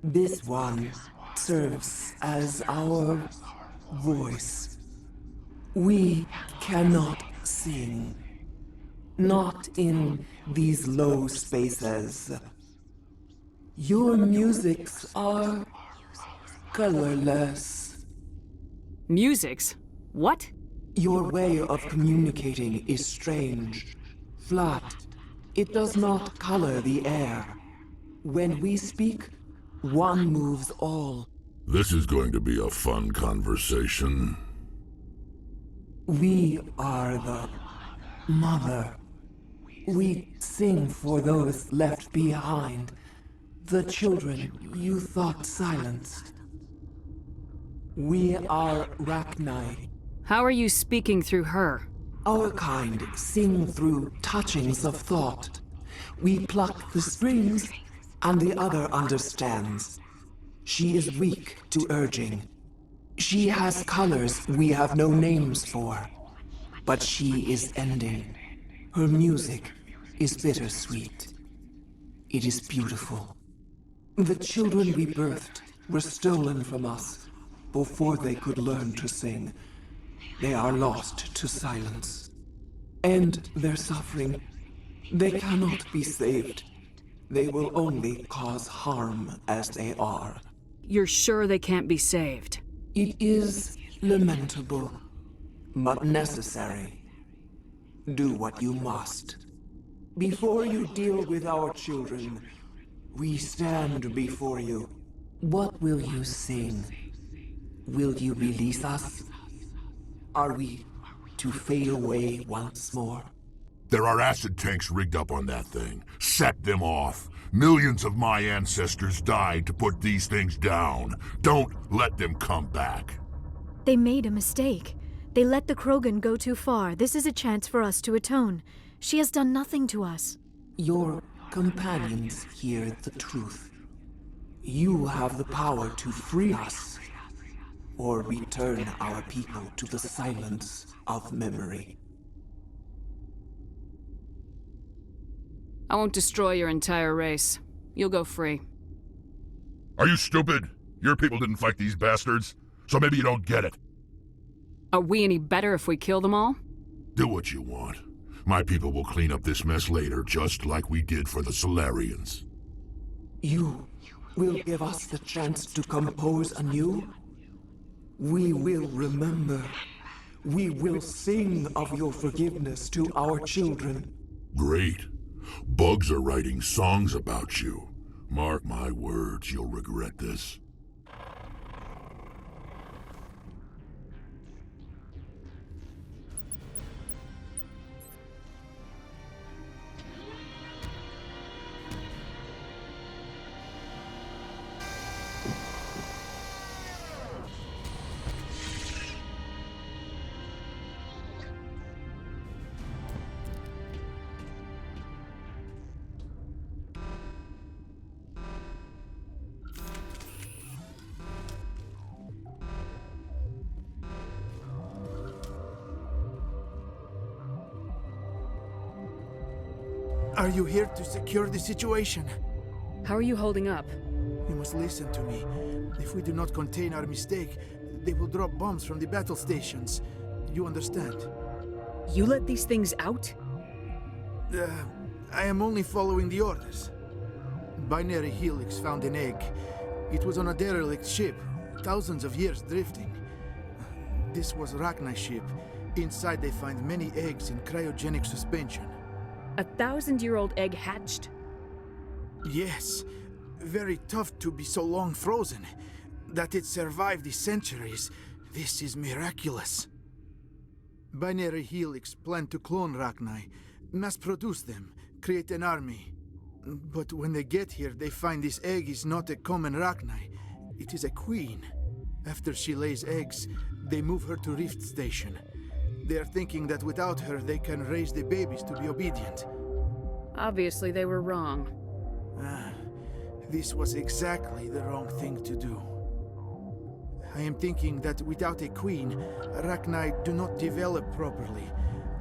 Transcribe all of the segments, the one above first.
This one serves as our voice. We cannot sing. Not in these low spaces. Your musics are colorless. Musics? What? Your way of communicating is strange, flat. It does not color the air. When we speak, one moves all. This is going to be a fun conversation. We are the mother. We sing for those left behind. The children you thought silenced. We are Rachni. How are you speaking through her? Our kind sing through touchings of thought. We pluck the strings, and the other understands. She is weak to urging. She has colors we have no names for. But she is ending. Her music is bittersweet. It is beautiful. The children we birthed were stolen from us before they could learn to sing. They are lost to silence. And their suffering, they cannot be saved. They will only cause harm as they are. You're sure they can't be saved? It is lamentable, but necessary. Do what you must. Before you deal with our children, we stand before you. What will you sing? Will you release us? Are we to fade away once more? There are acid tanks rigged up on that thing. Set them off. Millions of my ancestors died to put these things down. Don't let them come back. They made a mistake. They let the Krogan go too far. This is a chance for us to atone. She has done nothing to us. Your companions hear the truth. You have the power to free us, or return our people to the silence of memory. I won't destroy your entire race. You'll go free. Are you stupid? Your people didn't fight these bastards, so maybe you don't get it. Are we any better if we kill them all? Do what you want. My people will clean up this mess later, just like we did for the Solarians. You will give us the chance to compose anew? We will remember. We will sing of your forgiveness to our children. Great. Bugs are writing songs about you. Mark my words, you'll regret this. Are you here to secure the situation? How are you holding up? You must listen to me. If we do not contain our mistake, they will drop bombs from the battle stations. You understand? You let these things out? I am only following the orders. Binary Helix found an egg. It was on a derelict ship, thousands of years drifting. This was Rachni's ship. Inside they find many eggs in cryogenic suspension. A 1,000-year-old egg hatched? Yes. Very tough to be so long frozen. That it survived the centuries, this is miraculous. Binary Helix planned to clone Rachni, mass-produce them, create an army. But when they get here, they find this egg is not a common Rachni. It is a queen. After she lays eggs, they move her to Rift Station. They are thinking that without her, they can raise the babies to be obedient. Obviously, they were wrong. This was exactly the wrong thing to do. I am thinking that without a queen, Rachni do not develop properly.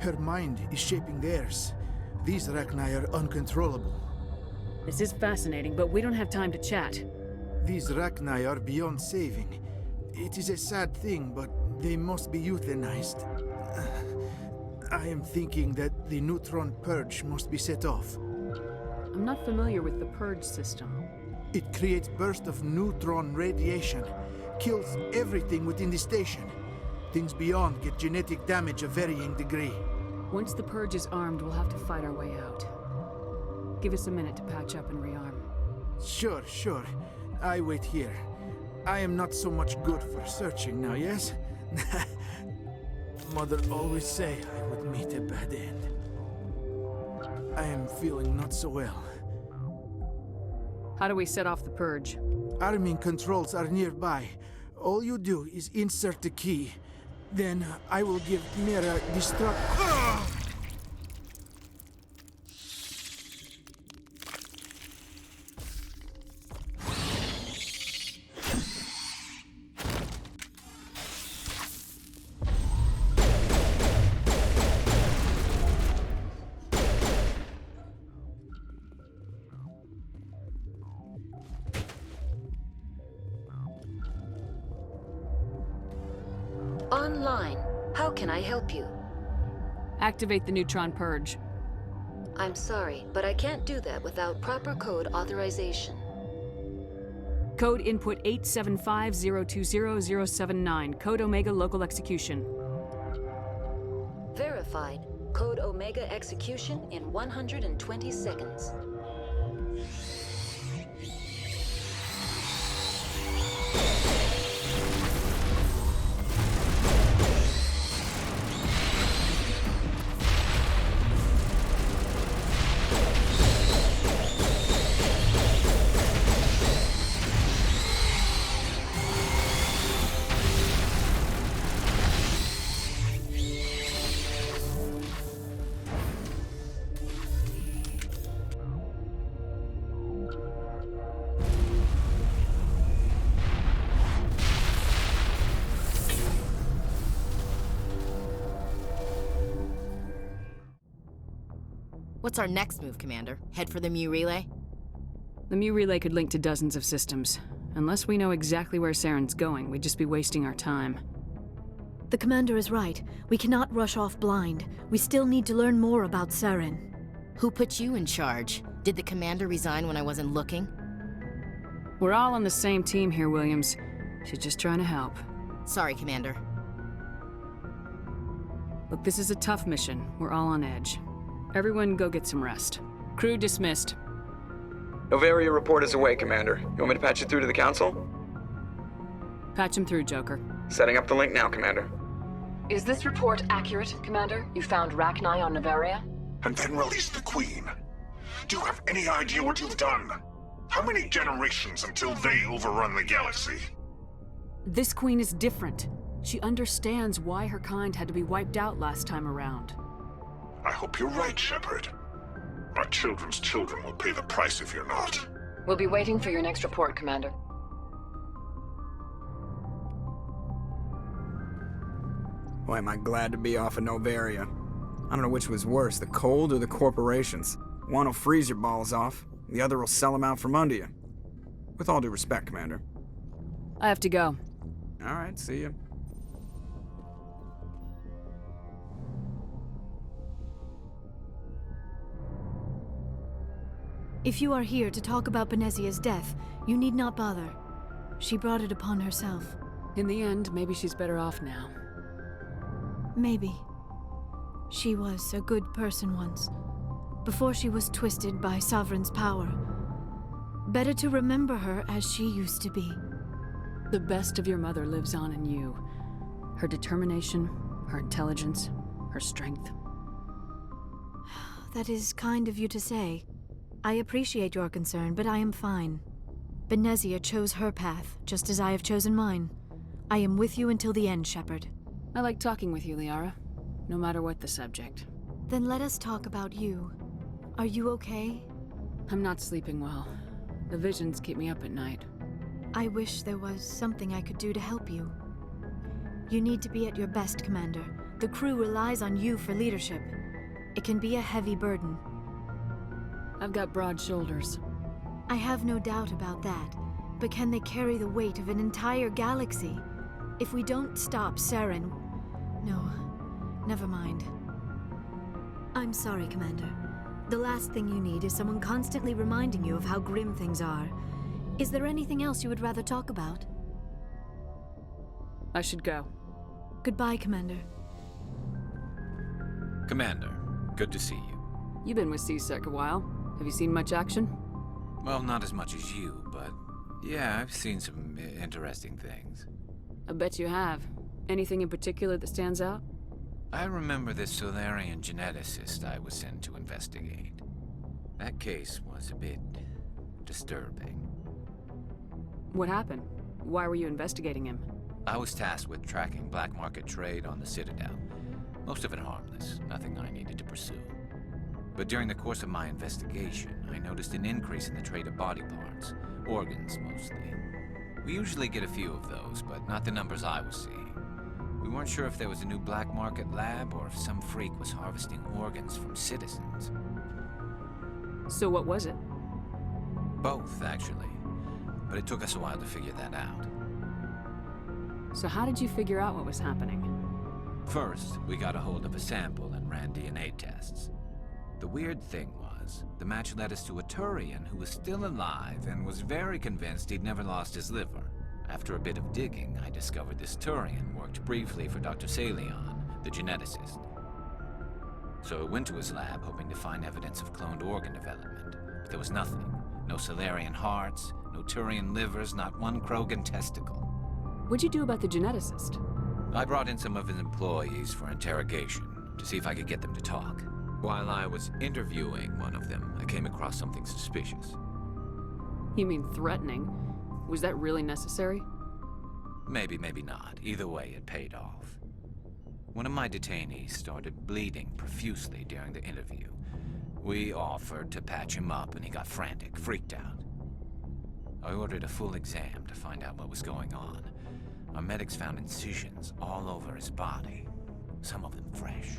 Her mind is shaping theirs. These Rachni are uncontrollable. This is fascinating, but we don't have time to chat. These Rachni are beyond saving. It is a sad thing, but they must be euthanized. I am thinking that the neutron purge must be set off. I'm not familiar with the purge system. It creates bursts of neutron radiation, kills everything within the station. Things beyond get genetic damage of varying degree. Once the purge is armed, we'll have to fight our way out. Give us a minute to patch up and rearm. Sure. I wait here. I am not so much good for searching now, yes? Mother always say I would meet a bad end. I am feeling not so well. How do we set off the purge? Arming controls are nearby. All you do is insert the key. Then I will give Mira destruct. Online. How can I help you? Activate the neutron purge. I'm sorry, but I can't do that without proper code authorization. Code input 875020079. Code Omega local execution. Verified. Code Omega execution in 120 seconds. What's our next move, Commander? Head for the Mu Relay? The Mu Relay could link to dozens of systems. Unless we know exactly where Saren's going, we'd just be wasting our time. The commander is right. We cannot rush off blind. We still need to learn more about Saren. Who put you in charge? Did the commander resign when I wasn't looking? We're all on the same team here, Williams. She's just trying to help. Sorry, Commander. Look, this is a tough mission. We're all on edge. Everyone go get some rest. Crew dismissed. Noveria report is away, Commander. You want me to patch it through to the Council? Patch him through, Joker. Setting up the link now, Commander. Is this report accurate, Commander? You found Rachni on Noveria? And then released the Queen. Do you have any idea what you've done? How many generations until they overrun the galaxy? This Queen is different. She understands why her kind had to be wiped out last time around. I hope you're right, Shepard. My children's children will pay the price if you're not. We'll be waiting for your next report, Commander. Boy, am I glad to be off of Noveria. I don't know which was worse, the cold or the corporations. One will freeze your balls off, the other will sell them out from under you. With all due respect, Commander. I have to go. All right, see ya. If you are here to talk about Benezia's death, you need not bother. She brought it upon herself. In the end, maybe she's better off now. Maybe. She was a good person once, before she was twisted by Sovereign's power. Better to remember her as she used to be. The best of your mother lives on in you. Her determination, her intelligence, her strength. That is kind of you to say. I appreciate your concern, but I am fine. Benezia chose her path, just as I have chosen mine. I am with you until the end, Shepard. I like talking with you, Liara. No matter what the subject. Then let us talk about you. Are you okay? I'm not sleeping well. The visions keep me up at night. I wish there was something I could do to help you. You need to be at your best, Commander. The crew relies on you for leadership. It can be a heavy burden. I've got broad shoulders. I have no doubt about that. but can they carry the weight of an entire galaxy? If we don't stop Saren... No, never mind. I'm sorry, Commander. The last thing you need is someone constantly reminding you of how grim things are. Is there anything else you would rather talk about? I should go. Goodbye, Commander. Commander, good to see you. You've been with C-Sec a while. Have you seen much action? Well, not as much as you, but yeah, I've seen some interesting things. I bet you have. Anything in particular that stands out? I remember this Solarian geneticist I was sent to investigate. That case was a bit disturbing. What happened? Why were you investigating him? I was tasked with tracking black market trade on the Citadel. Most of it harmless, nothing I needed to pursue. But during the course of my investigation, I noticed an increase in the trade of body parts, organs mostly. We usually get a few of those, but not the numbers I was seeing. We weren't sure if there was a new black market lab or if some freak was harvesting organs from citizens. So what was it? Both, actually. But it took us a while to figure that out. So how did you figure out what was happening? First, we got a hold of a sample and ran DNA tests. The weird thing was, the match led us to a Turian who was still alive and was very convinced he'd never lost his liver. After a bit of digging, I discovered this Turian worked briefly for Dr. Saleon, the geneticist. So I went to his lab hoping to find evidence of cloned organ development, but there was nothing. No Solarian hearts, no Turian livers, not one Krogan testicle. What'd you do about the geneticist? I brought in some of his employees for interrogation, to see if I could get them to talk. While I was interviewing one of them, I came across something suspicious. You mean threatening? Was that really necessary? Maybe, maybe not. Either way, it paid off. One of my detainees started bleeding profusely during the interview. We offered to patch him up and he got frantic, freaked out. I ordered a full exam to find out what was going on. Our medics found incisions all over his body, some of them fresh.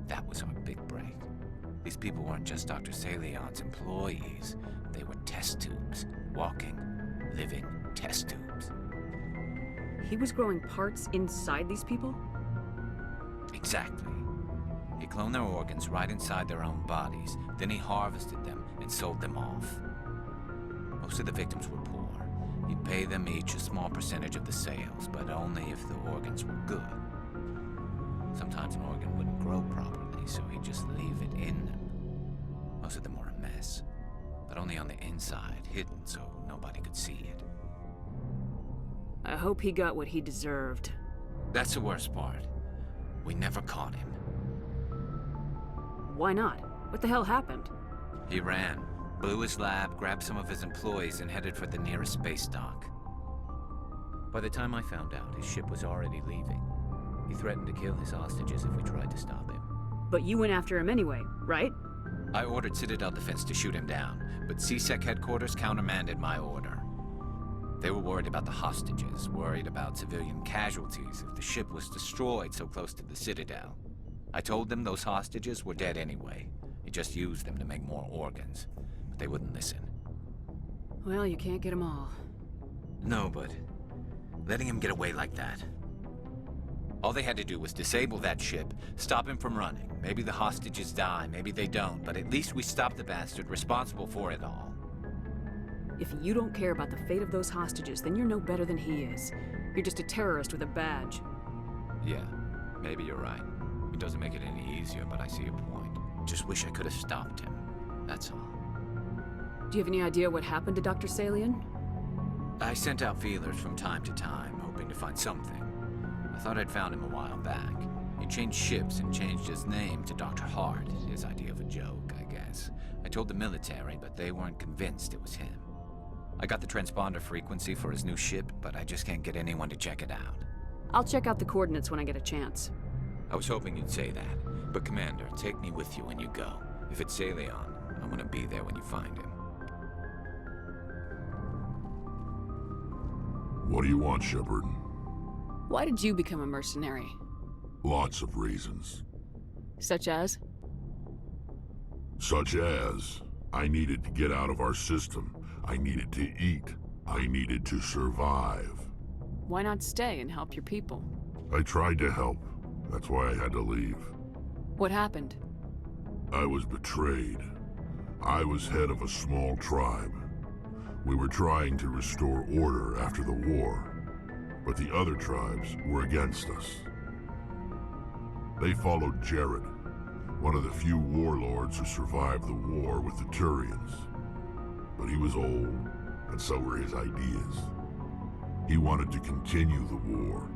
That was our big break. These people weren't just Dr. Saleon's employees. They were test tubes, walking, living test tubes. He was growing parts inside these people? Exactly. He cloned their organs right inside their own bodies, then he harvested them and sold them off. Most of the victims were poor. He'd pay them each a small percentage of the sales, but only if the organs were good. Sometimes an organ wouldn't grow properly, so he'd just leave it in them. Most of them were a mess, but only on the inside, hidden so nobody could see it. I hope he got what he deserved. That's the worst part. We never caught him. Why not? What the hell happened? He ran, blew his lab, grabbed some of his employees, and headed for the nearest space dock. By the time I found out, his ship was already leaving. He threatened to kill his hostages if we tried to stop him. But you went after him anyway, right? I ordered Citadel Defense to shoot him down, but C-Sec headquarters countermanded my order. They were worried about the hostages, worried about civilian casualties if the ship was destroyed so close to the Citadel. I told them those hostages were dead anyway. He just used them to make more organs, but they wouldn't listen. Well, you can't get them all. No, but letting him get away like that. All they had to do was disable that ship, stop him from running. Maybe the hostages die, maybe they don't, but at least we stopped the bastard responsible for it all. If you don't care about the fate of those hostages, then you're no better than he is. You're just a terrorist with a badge. Yeah, maybe you're right. It doesn't make it any easier, but I see your point. Just wish I could have stopped him. That's all. Do you have any idea what happened to Dr. Saleon? I sent out feelers from time to time, hoping to find something. I thought I'd found him a while back. He changed ships and changed his name to Dr. Hart, his idea of a joke, I guess. I told the military, but they weren't convinced it was him. I got the transponder frequency for his new ship, but I just can't get anyone to check it out. I'll check out the coordinates when I get a chance. I was hoping you'd say that, but Commander, take me with you when you go. If it's Saleon, I want to be there when you find him. What do you want, Shepard? Why did you become a mercenary? Lots of reasons. Such as? Such as, I needed to get out of our system. I needed to eat. I needed to survive. Why not stay and help your people? I tried to help. That's why I had to leave. What happened? I was betrayed. I was head of a small tribe. We were trying to restore order after the war, but the other tribes were against us. They followed Jared, one of the few warlords who survived the war with the Turians. But he was old, and so were his ideas. He wanted to continue the war.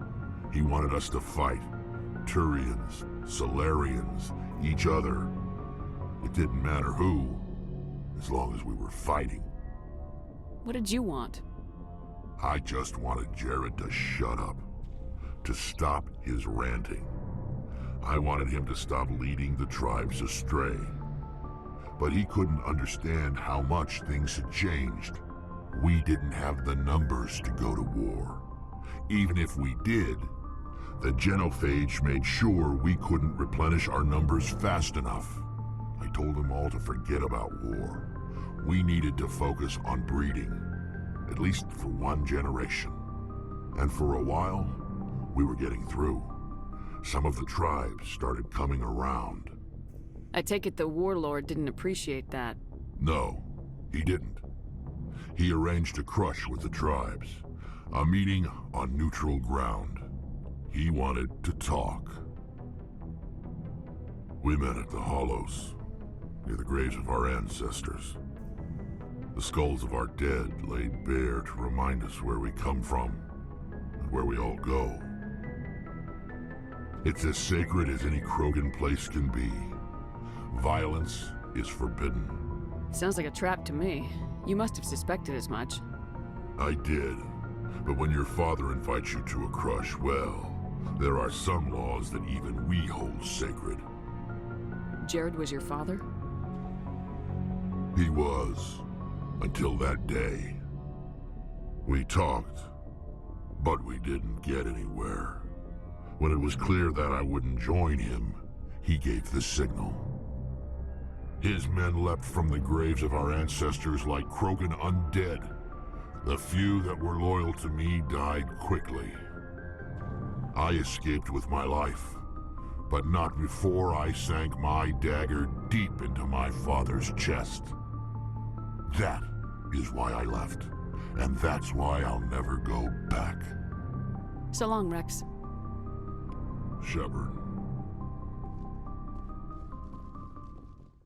He wanted us to fight. Turians, Salarians, each other. It didn't matter who, as long as we were fighting. What did you want? I just wanted Jared to shut up, to stop his ranting. I wanted him to stop leading the tribes astray. But he couldn't understand how much things had changed. We didn't have the numbers to go to war. Even if we did, the genophage made sure we couldn't replenish our numbers fast enough. I told them all to forget about war. We needed to focus on breeding, at least for one generation. And for a while, we were getting through. Some of the tribes started coming around. I take it the warlord didn't appreciate that. No, he didn't. He arranged a crush with the tribes, a meeting on neutral ground. He wanted to talk. We met at the Hollows, near the graves of our ancestors. The skulls of our dead laid bare to remind us where we come from and where we all go. It's as sacred as any Krogan place can be. Violence is forbidden. Sounds like a trap to me. You must have suspected as much. I did. But when your father invites you to a crush, well, there are some laws that even we hold sacred. Jared was your father? He was. Until that day. We talked, but we didn't get anywhere. When it was clear that I wouldn't join him, he gave the signal. His men leapt from the graves of our ancestors like Krogan undead. The few that were loyal to me died quickly. I escaped with my life, but not before I sank my dagger deep into my father's chest. That is why I left, and that's why I'll never go back. So long, Wrex. Shepard.